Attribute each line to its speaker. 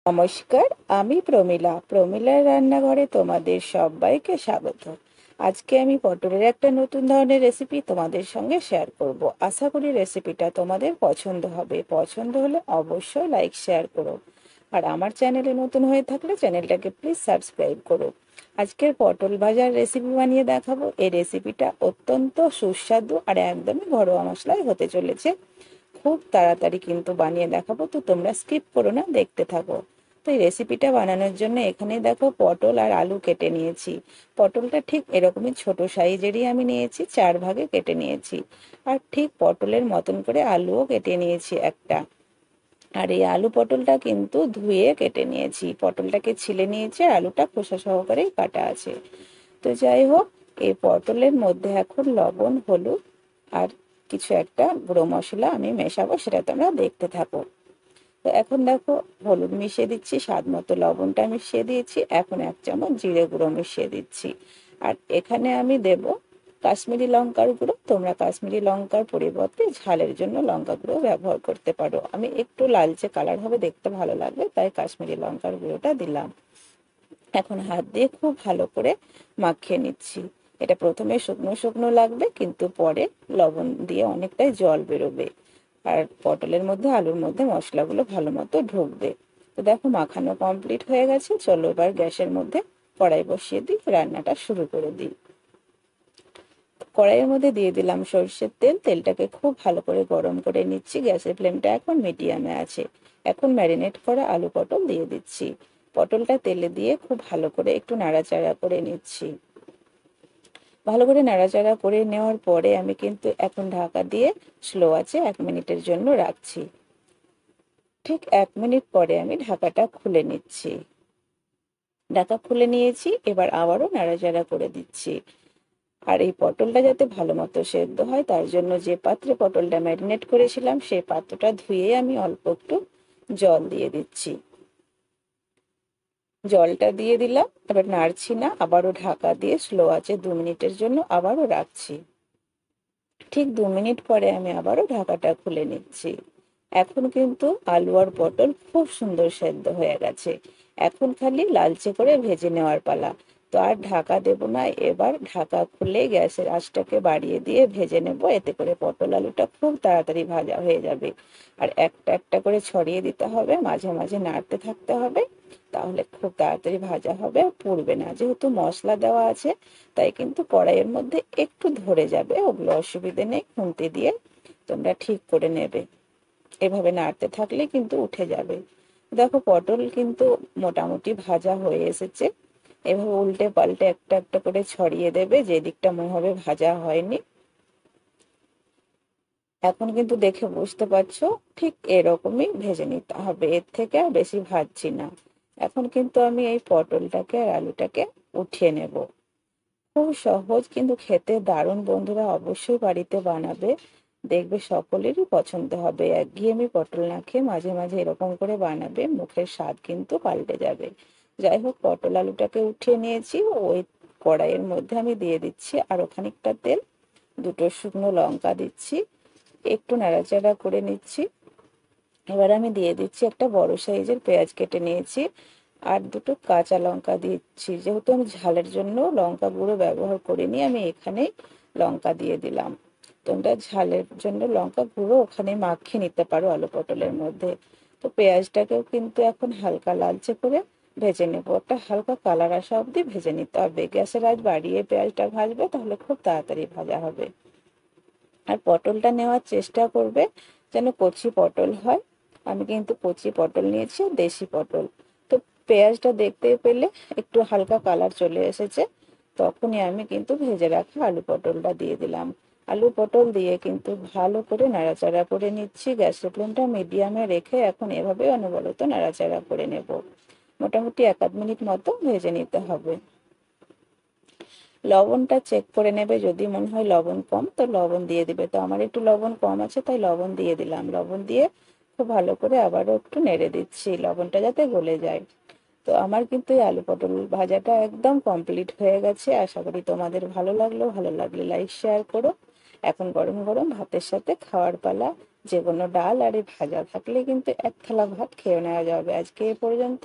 Speaker 1: নমস্কার, আমি প্রমিলার রান্নাঘরে তোমাদের সবাইকে স্বাগত। আজকে আমি পটলের একটা নতুন ধরনের রেসিপি তোমাদের সঙ্গে শেয়ার করব। আশা করি রেসিপিটা তোমাদের পছন্দ হবে। পছন্দ হলে অবশ্যই লাইক শেয়ার করো। আর আমার চ্যানেলে নতুন হয়ে থাকলে চ্যানেলটাকে প্লিজ সাবস্ক্রাইব করো। আজকের পটল ভাজার রেসিপি বানিয়ে দেখাবো। এই রেসিপিটা অত্যন্ত সুস্বাদু আর একদমই ঘরোয়া মশলায় হতে চলেছে। খুব তাড়াতাড়ি কিন্তু বানিয়ে দেখাবো, তো তোমরা স্কিপ করো না, দেখতে থাকো। তো এই রেসিপিটা বানানোর জন্য এখানে দেখো পটল আর আলু কেটে নিয়েছি। পটলটা ঠিক এরকমই ছোট সাইজেরই আমি নিয়েছি, 4 ভাগে কেটে নিয়েছি। আর ঠিক পটলের মতন করে আলুও কেটে নিয়েছি একটা। আর এই আলু পটলটা কিন্তু ধুয়ে কেটে নিয়েছি, পটলটাকে ছিলে নিয়েছি আর আলুটা খোসা সহকারেই কাটা আছে। তো যাই হোক, এই পটলের মধ্যে এখন লবণ, হলুদ আর কিছু একটা গুঁড়ো মশলা আমি মেশাবো, সেটা তোমরা দেখতে থাকো। তো এখন দেখো, হলুদ মিশিয়ে দিচ্ছি, স্বাদ মতো লবণটা মিশিয়ে দিয়েছি, এখন 1 চামচ জিরে গুঁড়ো মিশিয়ে দিচ্ছি। আর এখানে আমি দেব কাশ্মীরি লঙ্কার গুঁড়ো। তোমরা কাশ্মীরি লঙ্কার পরিবর্তে ঝালের জন্য লঙ্কা গুঁড়ো ব্যবহার করতে পারো। আমি একটু লালচে কালার হবে, দেখতে ভালো লাগবে, তাই কাশ্মীরি লঙ্কার গুঁড়োটা দিলাম। এখন হাত দিয়ে খুব ভালো করে মাখিয়ে নিচ্ছি। এটা প্রথমে শুকনো শুকনো লাগবে, কিন্তু পরে লবণ দিয়ে অনেকটাই জল বেরোবে আর পটলের মধ্যে, আলুর মধ্যে মশলাগুলো ভালো মতো ঢুকবে। তো দেখো, মাখানো কমপ্লিট হয়ে গেছে। চলো এবার গ্যাসের মধ্যে কড়াই বসিয়ে দিই, রান্নাটা শুরু করে দিই। কড়াইয়ের মধ্যে দিয়ে দিলাম সর্ষের তেল। তেলটাকে খুব ভালো করে গরম করে নিচ্ছি। গ্যাসের ফ্লেমটা এখন মিডিয়ামে আছে। এখন ম্যারিনেট করা আলু পটল দিয়ে দিচ্ছি। পটলটা তেলে দিয়ে খুব ভালো করে একটু নাড়াচাড়া করে নিচ্ছি। ভালো করে নাড়াচাড়া করে নেওয়ার পরে আমি কিন্তু এখন ঢাকা দিয়ে স্লো আছে 1 মিনিটের জন্য রাখছি। ঠিক 1 মিনিট পরে আমি ঢাকাটা খুলে নিচ্ছি। ঢাকা খুলে নিয়েছি, এবার আবারও নাড়াচাড়া করে দিচ্ছি। আর এই পটলটা যাতে ভালো মতো সেদ্ধ হয়, তার জন্য যে পাত্রে পটলটা ম্যারিনেট করেছিলাম সেই পাত্রটা ধুয়ে আমি অল্প একটু জল দিয়ে দিচ্ছি। জলটা দিয়ে দিলাম, এবার নাড়ছি না, আবারও ঢাকা দিয়ে স্লো আছে 2 মিনিটের জন্য আবারও রাখছি। ঠিক 2 মিনিট পরে আমি আবারও ঢাকাটা খুলে নিচ্ছি। এখন কিন্তু আলু আর পটল খুব সুন্দর সেদ্ধ হয়ে গেছে। এখন খালি লালচে করে ভেজে নেওয়ার পালা। তো আর ঢাকা দেব না, এবার ঢাকা খুলে গ্যাসের আঁচটাকে বাড়িয়ে দিয়ে ভেজে নেব। এতে করে পটল আলুটা খুব তাড়াতাড়ি ভাজা হয়ে যাবে। আর একটা একটা করে ছড়িয়ে দিতে হবে, মাঝে মাঝে নাড়তে থাকতে হবে, তাহলে খুব তাড়াতাড়ি ভাজা হবে, পুড়বে না। যেহেতু মশলা দেওয়া আছে, তাই কিন্তু কড়াইয়ের মধ্যে একটু ধরে যাবে, ওগুলো অসুবিধে নেই, খুন্তি দিয়ে তোমরা ঠিক করে নেবে। এভাবে নাড়তে থাকলে কিন্তু উঠে যাবে। দেখো, পটল কিন্তু মোটামুটি ভাজা হয়ে এসেছে। এভাবে উল্টে পাল্টে একটা একটা করে ছড়িয়ে দেবে, যে দিকটা মনে হবে ভাজা হয়নি। এখন কিন্তু দেখে বুঝতে পারছো, ঠিক এরকমই ভেজে নিতে হবে, এর থেকে আর বেশি ভাজছি না। এখন কিন্তু আমি এই পটলটাকে আর আলুটাকে উঠিয়ে নেব। খুব সহজ, কিন্তু খেতে দারুণ। বন্ধুরা অবশ্যই বাড়িতে বানাবে, দেখবে সকলেরই পছন্দ হবে। একঘেয়েমি পটল না খেয়ে মাঝে মাঝে এরকম করে বানাবে, মুখের স্বাদ কিন্তু পাল্টে যাবে। যাই হোক, পটল আলুটাকে উঠিয়ে নিয়েছি। ওই কড়াইয়ের মধ্যে আমি দিয়ে দিচ্ছি আরো খানিকটা তেল, 2টো শুকনো লঙ্কা দিচ্ছি, একটু নাড়াচাড়া করে নিচ্ছি। এবার আমি দিয়ে দিচ্ছি একটা বড় সাইজের পেঁয়াজ কেটে নিয়েছি, আর 2টো কাঁচা লঙ্কা দিচ্ছি। যেহেতু আমি ঝালের জন্য লঙ্কা গুঁড়ো ব্যবহার করিনি, আমি এখানেই লঙ্কা দিয়ে দিলাম। তোমরা ঝালের জন্য লঙ্কা গুঁড়ো ওখানে মাখিয়ে নিতে পারো আলু পটলের মধ্যে। তো পেঁয়াজটাকেও কিন্তু এখন হালকা লালচে করে ভেজে নেবো, একটা হালকা কালার আসা অবধি ভেজে নিতে হবে। গ্যাসের আঁচ বাড়িয়ে পেঁয়াজটা ভাজবে, তাহলে খুব তাড়াতাড়ি ভাজা হবে। আর পটলটা নেওয়ার চেষ্টা করবে যেন কচি পটল হয়। আমি কিন্তু কচি পটল নিয়েছি, দেশি পটল। তো পেঁয়াজটা দেখতে পেলে একটু হালকা কালার চলে এসেছে, তখনই আমি কিন্তু ভেজে রাখা আলু পটলটা দিয়ে দিলাম। আলু পটল দিয়ে কিন্তু ভালো করে নাড়াচাড়া করে নিচ্ছি। গ্যাসের ফ্লেমটা মিডিয়ামে রেখে এখন এভাবে অনবরত নাড়াচাড়া করে নেব। মোটামুটি 1 আধ মিনিট মতো ভেজে নিতে হবে। লবণটা চেক করে নেবে, যদি মনে হয় লবণ কম তো লবণ দিয়ে দিবে। তো আমার একটু লবণ কম আছে, তাই লবণ দিয়ে দিলাম। লবণ দিয়ে খুব ভালো করে আবারও একটু নেড়ে দিচ্ছি, লবণটা যাতে গলে যায়। তো আমার কিন্তু এই আলু পটল ভাজাটা একদম কমপ্লিট হয়ে গেছে। আশা করি তোমাদের ভালো লাগলো। ভালো লাগলে লাইক শেয়ার করো। এখন গরম গরম ভাতের সাথে খাওয়ার পালা। যে কোনো ডাল আর এই ভাজা থাকলে কিন্তু এক থালা ভাত খেয়ে নেওয়া যাবে। আজকে এ পর্যন্ত।